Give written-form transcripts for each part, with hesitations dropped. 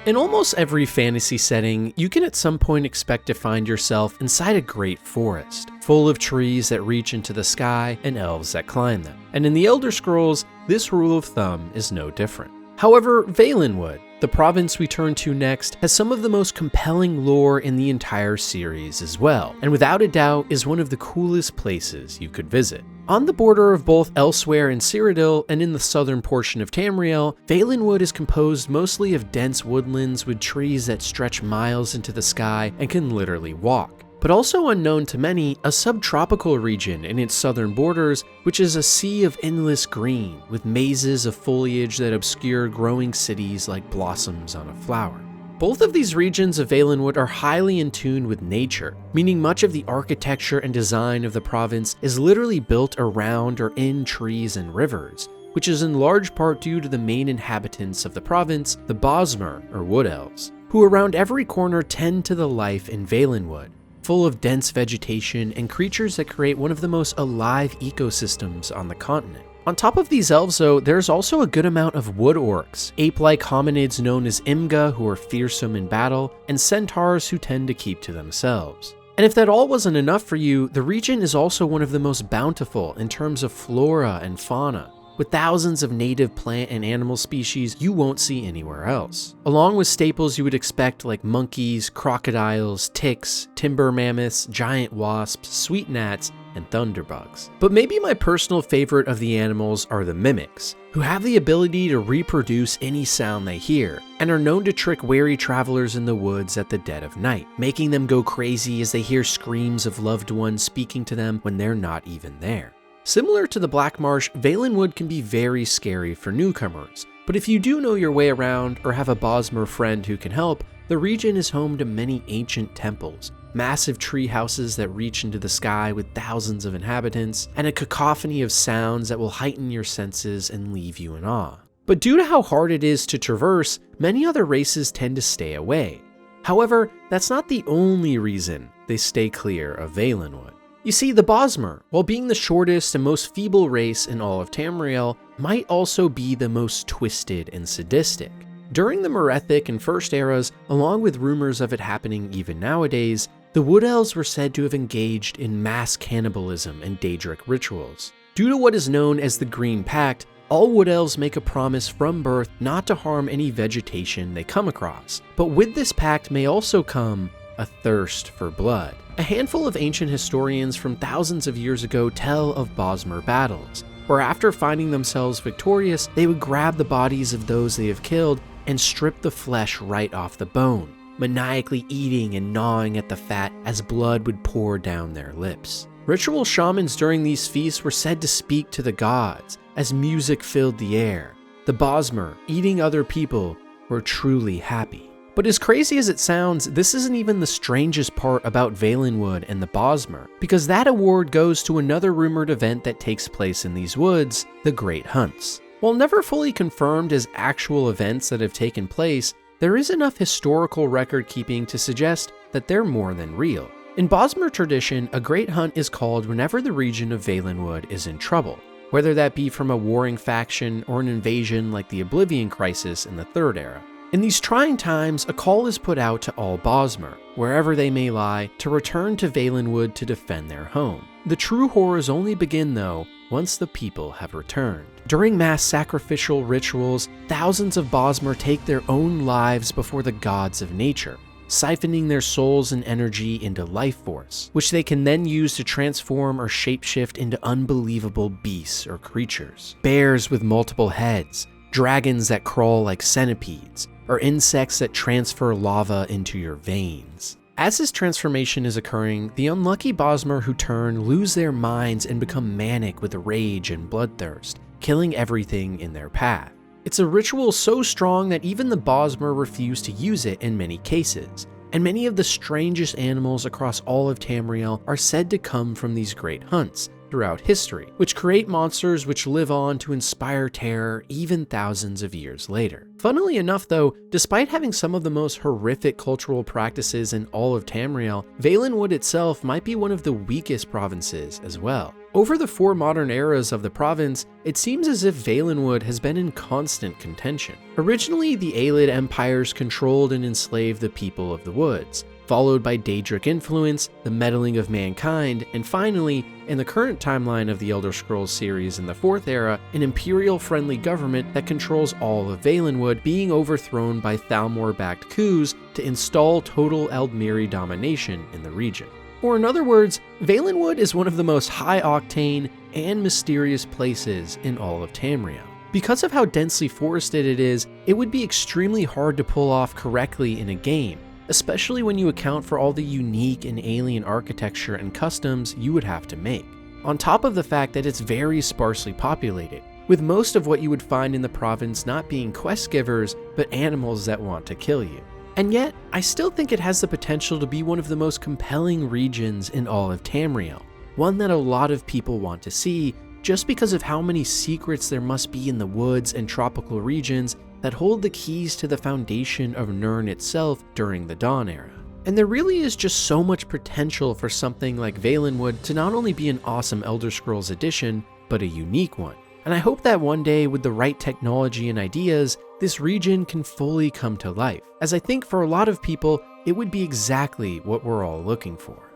In almost every fantasy setting, you can at some point expect to find yourself inside a great forest, full of trees that reach into the sky and elves that climb them. And in the Elder Scrolls, this rule of thumb is no different. However, Valenwood, the province we turn to next, has some of the most compelling lore in the entire series as well, and without a doubt is one of the coolest places you could visit. On the border of both Elsewhere and Cyrodiil, and in the southern portion of Tamriel, Valenwood is composed mostly of dense woodlands with trees that stretch miles into the sky and can literally walk. But also unknown to many, a subtropical region in its southern borders, which is a sea of endless green, with mazes of foliage that obscure growing cities like blossoms on a flower. Both of these regions of Valenwood are highly in tune with nature, meaning much of the architecture and design of the province is literally built around or in trees and rivers, which is in large part due to the main inhabitants of the province, the Bosmer, or Wood Elves, who around every corner tend to the life in Valenwood, full of dense vegetation and creatures that create one of the most alive ecosystems on the continent. On top of these elves though, there's also a good amount of wood orcs, ape-like hominids known as Imga who are fearsome in battle, and centaurs who tend to keep to themselves. And if that all wasn't enough for you, the region is also one of the most bountiful in terms of flora and fauna, with thousands of native plant and animal species you won't see anywhere else, along with staples you would expect like monkeys, crocodiles, ticks, timber mammoths, giant wasps, sweet gnats, and thunderbugs. But maybe my personal favorite of the animals are the mimics, who have the ability to reproduce any sound they hear, and are known to trick wary travelers in the woods at the dead of night, making them go crazy as they hear screams of loved ones speaking to them when they're not even there. Similar to the Black Marsh, Valenwood can be very scary for newcomers, but if you do know your way around or have a Bosmer friend who can help, the region is home to many ancient temples, massive tree houses that reach into the sky with thousands of inhabitants, and a cacophony of sounds that will heighten your senses and leave you in awe. But due to how hard it is to traverse, many other races tend to stay away. However, that's not the only reason they stay clear of Valenwood. You see, the Bosmer, while being the shortest and most feeble race in all of Tamriel, might also be the most twisted and sadistic. During the Merethic and First Eras, along with rumors of it happening even nowadays, the Wood Elves were said to have engaged in mass cannibalism and Daedric rituals. Due to what is known as the Green Pact, all Wood Elves make a promise from birth not to harm any vegetation they come across. But with this pact may also come a thirst for blood. A handful of ancient historians from thousands of years ago tell of Bosmer battles, where after finding themselves victorious, they would grab the bodies of those they have killed and strip the flesh right off the bone, maniacally eating and gnawing at the fat as blood would pour down their lips. Ritual shamans during these feasts were said to speak to the gods as music filled the air. The Bosmer, eating other people, were truly happy. But as crazy as it sounds, this isn't even the strangest part about Valenwood and the Bosmer, because that award goes to another rumored event that takes place in these woods, the Great Hunts. While never fully confirmed as actual events that have taken place, there is enough historical record keeping to suggest that they're more than real. In Bosmer tradition, a great hunt is called whenever the region of Valenwood is in trouble, whether that be from a warring faction or an invasion like the Oblivion Crisis in the Third Era. In these trying times, a call is put out to all Bosmer, wherever they may lie, to return to Valenwood to defend their home. The true horrors only begin, though, once the people have returned. During mass sacrificial rituals, thousands of Bosmer take their own lives before the gods of nature, siphoning their souls and energy into life force, which they can then use to transform or shapeshift into unbelievable beasts or creatures. Bears with multiple heads, dragons that crawl like centipedes, or insects that transfer lava into your veins. As this transformation is occurring, the unlucky Bosmer who turn lose their minds and become manic with rage and bloodthirst, killing everything in their path. It's a ritual so strong that even the Bosmer refuse to use it in many cases, and many of the strangest animals across all of Tamriel are said to come from these great hunts throughout history, which create monsters which live on to inspire terror even thousands of years later. Funnily enough though, despite having some of the most horrific cultural practices in all of Tamriel, Valenwood itself might be one of the weakest provinces as well. Over the 4 modern eras of the province, it seems as if Valenwood has been in constant contention. Originally, the Aelid empires controlled and enslaved the people of the woods, followed by Daedric influence, the meddling of mankind, and finally, in the current timeline of the Elder Scrolls series in the 4th era, an imperial-friendly government that controls all of Valenwood being overthrown by Thalmor-backed coups to install total Eldmiri domination in the region. Or in other words, Valenwood is one of the most high-octane and mysterious places in all of Tamriel. Because of how densely forested it is, it would be extremely hard to pull off correctly in a game, especially when you account for all the unique and alien architecture and customs you would have to make. On top of the fact that it's very sparsely populated, with most of what you would find in the province not being quest givers, but animals that want to kill you. And yet, I still think it has the potential to be one of the most compelling regions in all of Tamriel, one that a lot of people want to see just because of how many secrets there must be in the woods and tropical regions that hold the keys to the foundation of Nirn itself during the Dawn era. And there really is just so much potential for something like Valenwood to not only be an awesome Elder Scrolls addition, but a unique one. And I hope that one day, with the right technology and ideas, this region can fully come to life, as I think for a lot of people, it would be exactly what we're all looking for.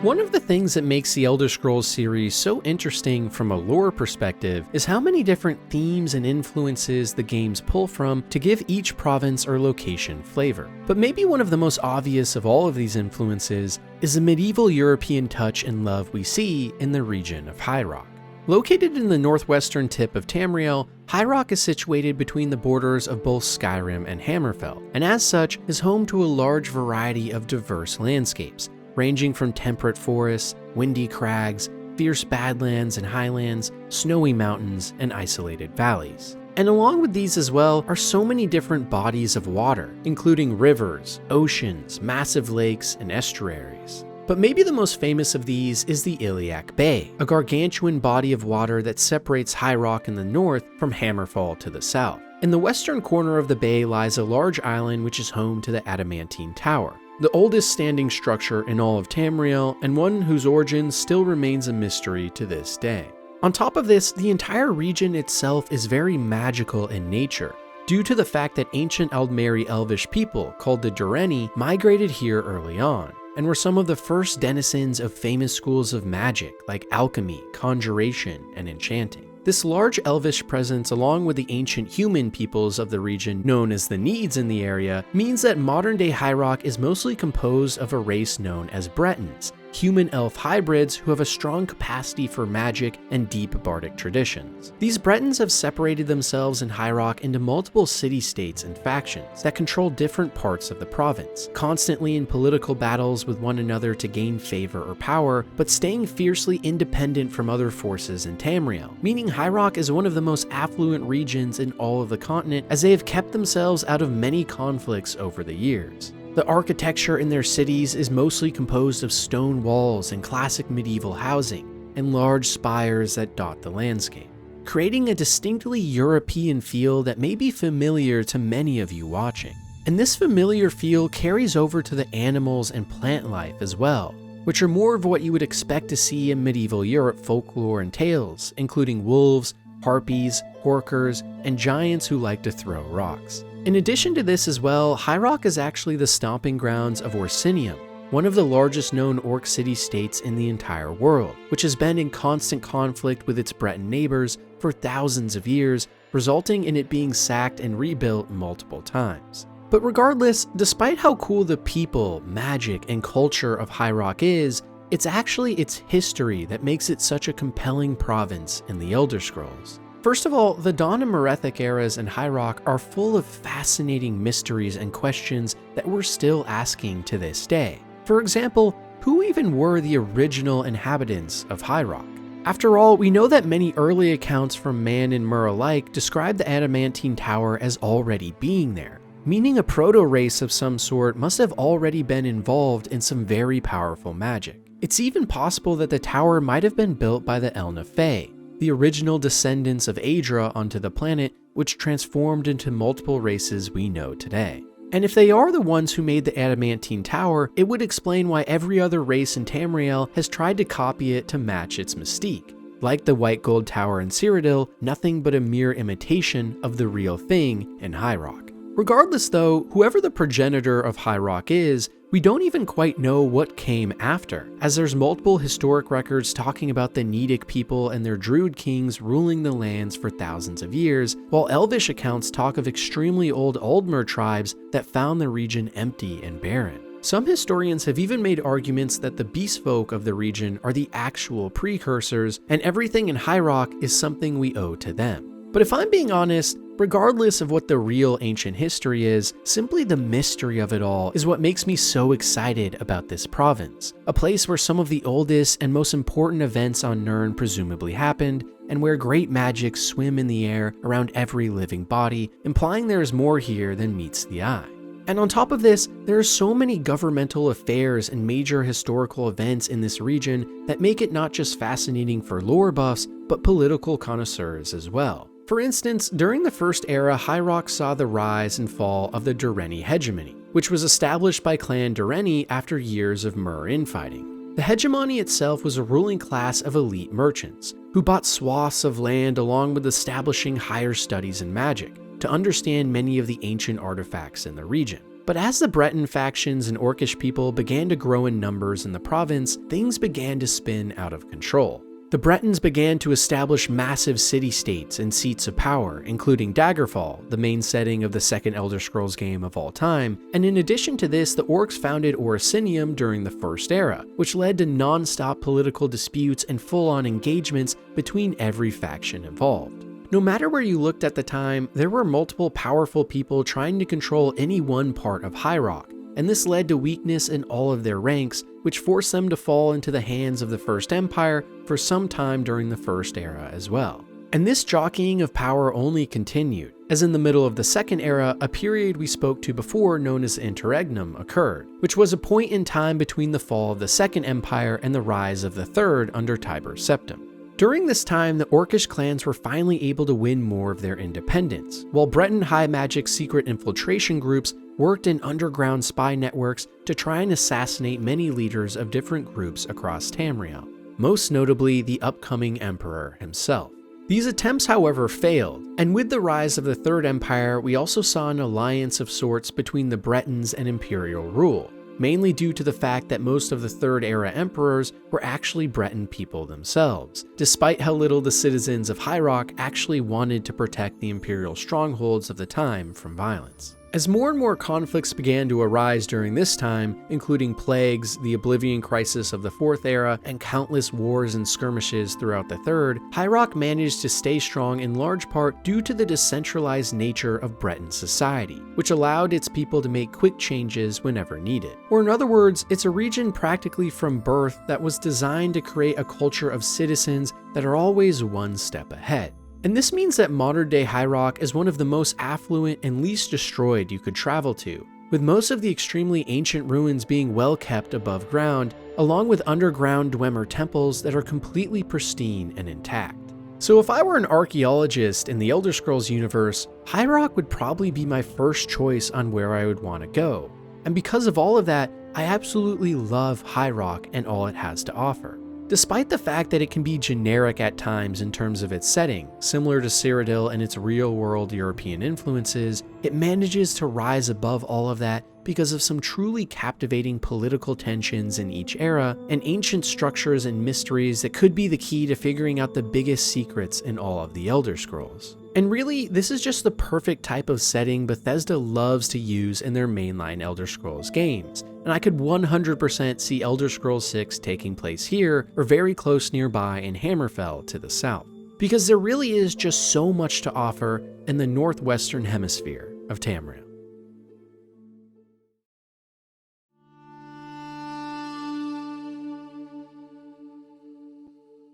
One of the things that makes the Elder Scrolls series so interesting from a lore perspective is how many different themes and influences the games pull from to give each province or location flavor. But maybe one of the most obvious of all of these influences is the medieval European touch and love we see in the region of High Rock. Located in the northwestern tip of Tamriel, High Rock is situated between the borders of both Skyrim and Hammerfell, and as such is home to a large variety of diverse landscapes, ranging from temperate forests, windy crags, fierce badlands and highlands, snowy mountains, and isolated valleys. And along with these as well are so many different bodies of water, including rivers, oceans, massive lakes, and estuaries. But maybe the most famous of these is the Iliac Bay, a gargantuan body of water that separates High Rock in the north from Hammerfall to the south. In the western corner of the bay lies a large island which is home to the Adamantine Tower, the oldest standing structure in all of Tamriel, and one whose origin still remains a mystery to this day. On top of this, the entire region itself is very magical in nature, due to the fact that ancient Eldmeri Elvish people, called the Dureni, migrated here early on, and were some of the first denizens of famous schools of magic like alchemy, conjuration, and enchanting. This large elvish presence, along with the ancient human peoples of the region known as the Needs in the area, means that modern-day High Rock is mostly composed of a race known as Bretons, human-elf hybrids who have a strong capacity for magic and deep bardic traditions. These Bretons have separated themselves in High Rock into multiple city-states and factions that control different parts of the province, constantly in political battles with one another to gain favor or power, but staying fiercely independent from other forces in Tamriel, meaning High Rock is one of the most affluent regions in all of the continent, as they have kept themselves out of many conflicts over the years. The architecture in their cities is mostly composed of stone walls and classic medieval housing, and large spires that dot the landscape, creating a distinctly European feel that may be familiar to many of you watching. And this familiar feel carries over to the animals and plant life as well, which are more of what you would expect to see in medieval Europe folklore and tales, including wolves, harpies, horkers, and giants who like to throw rocks. In addition to this as well, High Rock is actually the stomping grounds of Orsinium, one of the largest known orc city-states in the entire world, which has been in constant conflict with its Breton neighbors for thousands of years, resulting in it being sacked and rebuilt multiple times. But regardless, despite how cool the people, magic, and culture of High Rock is, it's actually its history that makes it such a compelling province in the Elder Scrolls. First of all, the Dawn and Merethic eras in High Rock are full of fascinating mysteries and questions that we're still asking to this day. For example, who even were the original inhabitants of High Rock? After all, we know that many early accounts from Man and Mer alike describe the Adamantine Tower as already being there, meaning a proto-race of some sort must have already been involved in some very powerful magic. It's even possible that the tower might have been built by the Elna Fae, the original descendants of Aedra onto the planet, which transformed into multiple races we know today. And if they are the ones who made the adamantine tower, it would explain why every other race in Tamriel has tried to copy it to match its mystique. Like the white gold tower in Cyrodiil, nothing but a mere imitation of the real thing in High Rock. Regardless though, whoever the progenitor of High Rock is, we don't even quite know what came after, as there's multiple historic records talking about the Nedic people and their druid kings ruling the lands for thousands of years, while Elvish accounts talk of extremely old Aldmer tribes that found the region empty and barren. Some historians have even made arguments that the beast folk of the region are the actual precursors, and everything in High Rock is something we owe to them. But if I'm being honest, regardless of what the real ancient history is, simply the mystery of it all is what makes me so excited about this province. A place where some of the oldest and most important events on Nirn presumably happened, and where great magics swim in the air around every living body, implying there is more here than meets the eye. And on top of this, there are so many governmental affairs and major historical events in this region that make it not just fascinating for lore buffs, but political connoisseurs as well. For instance, during the First Era, High Rock saw the rise and fall of the Dureni hegemony, which was established by Clan Dureni after years of Myr infighting. The hegemony itself was a ruling class of elite merchants, who bought swaths of land along with establishing higher studies in magic, to understand many of the ancient artifacts in the region. But as the Breton factions and Orcish people began to grow in numbers in the province, things began to spin out of control. The Bretons began to establish massive city-states and seats of power, including Daggerfall, the main setting of the second Elder Scrolls game of all time, and in addition to this, the Orcs founded Oricinium during the First Era, which led to non-stop political disputes and full-on engagements between every faction involved. No matter where you looked at the time, there were multiple powerful people trying to control any one part of High Rock, and this led to weakness in all of their ranks, which forced them to fall into the hands of the First Empire for some time during the First Era as well. And this jockeying of power only continued, as in the middle of the Second Era, a period we spoke to before known as Interregnum occurred, which was a point in time between the fall of the Second Empire and the rise of the Third under Tiber Septim. During this time, the Orcish clans were finally able to win more of their independence, while Breton high magic secret infiltration groups worked in underground spy networks to try and assassinate many leaders of different groups across Tamriel, most notably the upcoming Emperor himself. These attempts, however, failed, and with the rise of the Third Empire, we also saw an alliance of sorts between the Bretons and Imperial rule, mainly due to the fact that most of the Third Era emperors were actually Breton people themselves, despite how little the citizens of High Rock actually wanted to protect the Imperial strongholds of the time from violence. As more and more conflicts began to arise during this time, including plagues, the Oblivion Crisis of the Fourth Era, and countless wars and skirmishes throughout the Third, High Rock managed to stay strong in large part due to the decentralized nature of Breton society, which allowed its people to make quick changes whenever needed. Or in other words, it's a region practically from birth that was designed to create a culture of citizens that are always one step ahead. And this means that modern-day High Rock is one of the most affluent and least destroyed you could travel to, with most of the extremely ancient ruins being well kept above ground, along with underground Dwemer temples that are completely pristine and intact. So if I were an archaeologist in the Elder Scrolls universe, High Rock would probably be my first choice on where I would want to go. And because of all of that, I absolutely love High Rock and all it has to offer. Despite the fact that it can be generic at times in terms of its setting, similar to Cyrodiil and its real-world European influences, it manages to rise above all of that because of some truly captivating political tensions in each era and ancient structures and mysteries that could be the key to figuring out the biggest secrets in all of the Elder Scrolls. And really, this is just the perfect type of setting Bethesda loves to use in their mainline Elder Scrolls games, and I could 100% see Elder Scrolls 6 taking place here or very close nearby in Hammerfell to the south, because there really is just so much to offer in the northwestern hemisphere of Tamriel.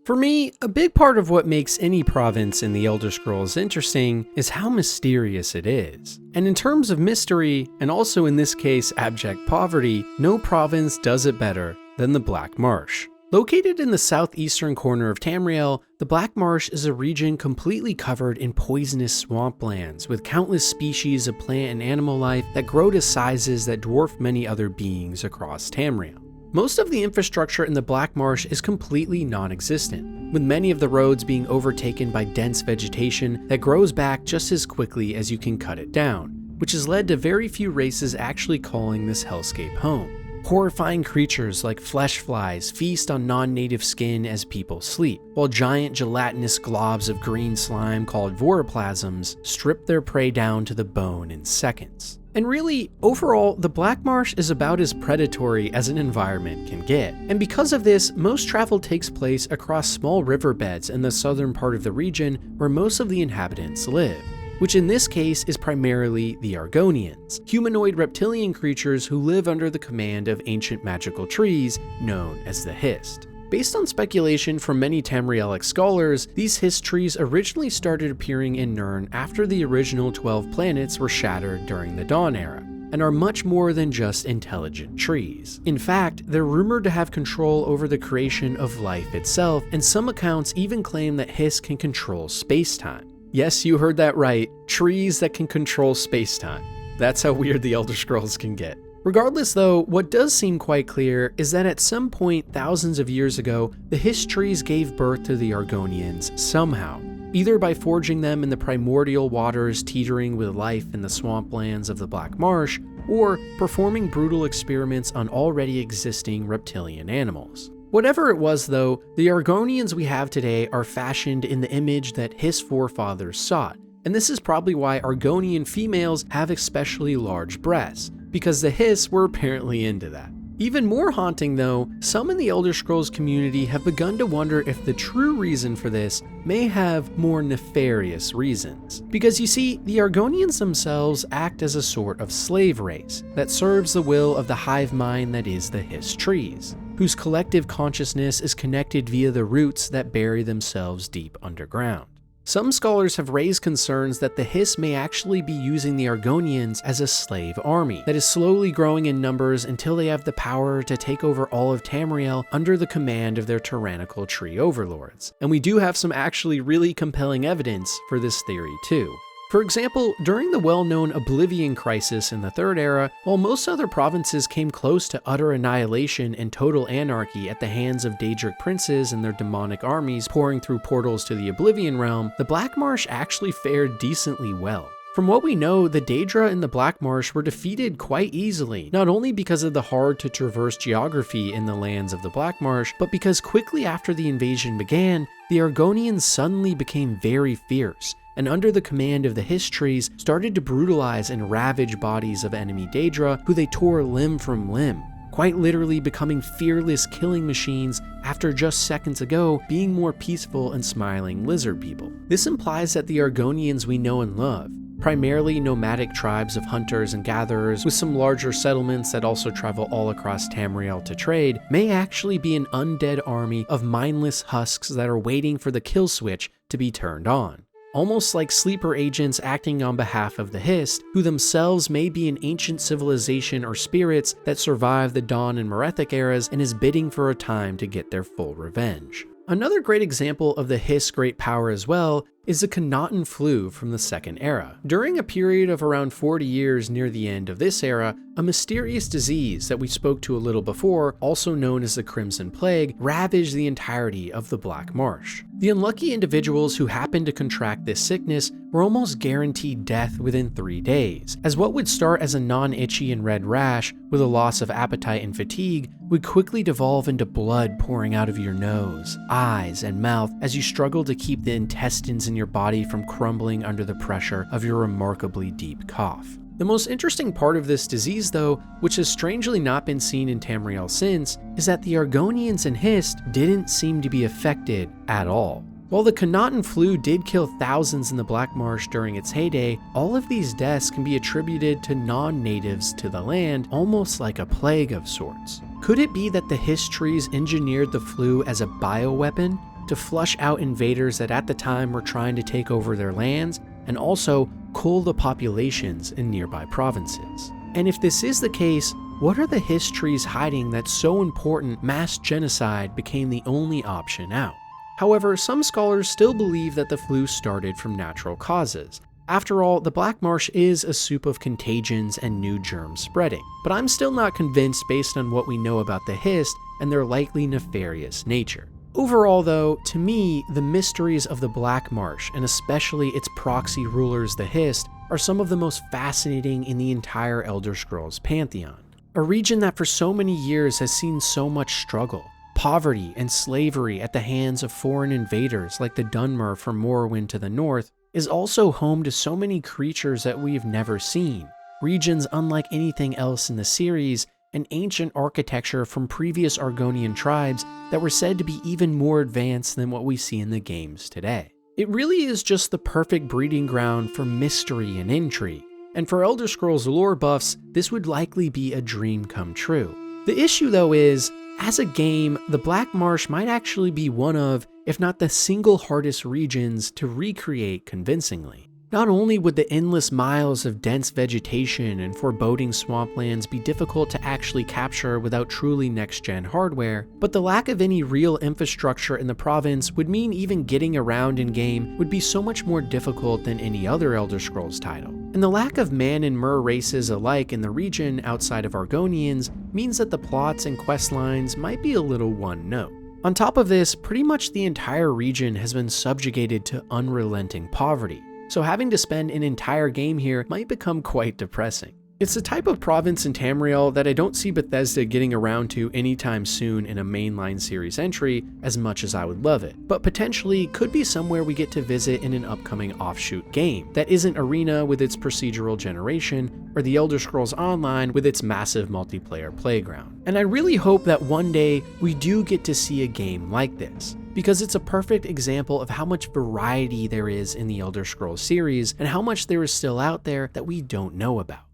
For me, a big part of what makes any province in the Elder Scrolls interesting is how mysterious it is. And in terms of mystery, and also in this case abject poverty, no province does it better than the Black Marsh. Located in the southeastern corner of Tamriel, the Black Marsh is a region completely covered in poisonous swamplands with countless species of plant and animal life that grow to sizes that dwarf many other beings across Tamriel. Most of the infrastructure in the Black Marsh is completely non-existent, with many of the roads being overtaken by dense vegetation that grows back just as quickly as you can cut it down, which has led to very few races actually calling this hellscape home. Horrifying creatures like flesh flies feast on non-native skin as people sleep, while giant gelatinous globs of green slime called voroplasms strip their prey down to the bone in seconds. And really, overall, the Black Marsh is about as predatory as an environment can get. And because of this, most travel takes place across small riverbeds in the southern part of the region where most of the inhabitants live, which in this case is primarily the Argonians, humanoid reptilian creatures who live under the command of ancient magical trees known as the Hist. Based on speculation from many Tamrielic scholars, these Hist trees originally started appearing in Nirn after the original 12 planets were shattered during the Dawn Era, and are much more than just intelligent trees. In fact, they're rumored to have control over the creation of life itself, and some accounts even claim that Hist can control space-time. Yes, you heard that right, trees that can control space-time. That's how weird the Elder Scrolls can get. Regardless though, what does seem quite clear is that at some point thousands of years ago, the Hist trees gave birth to the Argonians somehow, either by forging them in the primordial waters teetering with life in the swamplands of the Black Marsh, or performing brutal experiments on already existing reptilian animals. Whatever it was though, the Argonians we have today are fashioned in the image that Hist forefathers sought, and this is probably why Argonian females have especially large breasts, because the Hist were apparently into that. Even more haunting though, some in the Elder Scrolls community have begun to wonder if the true reason for this may have more nefarious reasons. Because you see, the Argonians themselves act as a sort of slave race that serves the will of the hive mind that is the Hist trees, whose collective consciousness is connected via the roots that bury themselves deep underground. Some scholars have raised concerns that the Hist may actually be using the Argonians as a slave army that is slowly growing in numbers until they have the power to take over all of Tamriel under the command of their tyrannical tree overlords. And we do have some actually really compelling evidence for this theory too. For example, during the well-known Oblivion Crisis in the Third Era, while most other provinces came close to utter annihilation and total anarchy at the hands of Daedric princes and their demonic armies pouring through portals to the Oblivion Realm, the Black Marsh actually fared decently well. From what we know, the Daedra in the Black Marsh were defeated quite easily, not only because of the hard-to-traverse geography in the lands of the Black Marsh, but because quickly after the invasion began, the Argonians suddenly became very fierce, and under the command of the Hist trees, started to brutalize and ravage bodies of enemy Daedra, who they tore limb from limb, quite literally becoming fearless killing machines after just seconds ago being more peaceful and smiling lizard people. This implies that the Argonians we know and love, primarily nomadic tribes of hunters and gatherers with some larger settlements that also travel all across Tamriel to trade, may actually be an undead army of mindless husks that are waiting for the kill switch to be turned on. Almost like sleeper agents acting on behalf of the Hist, who themselves may be an ancient civilization or spirits that survived the Dawn and Merethic eras and is bidding for a time to get their full revenge. Another great example of the Hist's great power as well is the Connaughton flu from the Second Era. During a period of around 40 years near the end of this era, a mysterious disease that we spoke to a little before, also known as the Crimson Plague, ravaged the entirety of the Black Marsh. The unlucky individuals who happened to contract this sickness were almost guaranteed death within 3 days, as what would start as a non-itchy and red rash with a loss of appetite and fatigue would quickly devolve into blood pouring out of your nose, eyes, and mouth as you struggle to keep the intestines in your body from crumbling under the pressure of your remarkably deep cough. The most interesting part of this disease though, which has strangely not been seen in Tamriel since, is that the Argonians and Hist didn't seem to be affected at all. While the Connaughton flu did kill thousands in the Black Marsh during its heyday, all of these deaths can be attributed to non-natives to the land, almost like a plague of sorts. Could it be that the Hist trees engineered the flu as a bioweapon to flush out invaders that at the time were trying to take over their lands, and also cull the populations in nearby provinces? And if this is the case, what are the histories hiding that's so important mass genocide became the only option out? However, some scholars still believe that the flu started from natural causes. After all, the Black Marsh is a soup of contagions and new germs spreading, but I'm still not convinced based on what we know about the Hist and their likely nefarious nature. Overall though, to me, the mysteries of the Black Marsh, and especially its proxy rulers the Hist, are some of the most fascinating in the entire Elder Scrolls pantheon. A region that for so many years has seen so much struggle, poverty, and slavery at the hands of foreign invaders like the Dunmer from Morrowind to the north, is also home to so many creatures that we've never seen, regions unlike anything else in the series, and ancient architecture from previous Argonian tribes that were said to be even more advanced than what we see in the games today. It really is just the perfect breeding ground for mystery and intrigue, and for Elder Scrolls lore buffs, this would likely be a dream come true. The issue though is, as a game, the Black Marsh might actually be one of, if not the single hardest regions to recreate convincingly. Not only would the endless miles of dense vegetation and foreboding swamplands be difficult to actually capture without truly next-gen hardware, but the lack of any real infrastructure in the province would mean even getting around in-game would be so much more difficult than any other Elder Scrolls title. And the lack of man and mer races alike in the region outside of Argonians means that the plots and quest lines might be a little one-note. On top of this, pretty much the entire region has been subjugated to unrelenting poverty, so having to spend an entire game here might become quite depressing. It's the type of province in Tamriel that I don't see Bethesda getting around to anytime soon in a mainline series entry, as much as I would love it, but potentially could be somewhere we get to visit in an upcoming offshoot game that isn't Arena with its procedural generation, or the Elder Scrolls Online with its massive multiplayer playground. And I really hope that one day we do get to see a game like this, because it's a perfect example of how much variety there is in the Elder Scrolls series and how much there is still out there that we don't know about.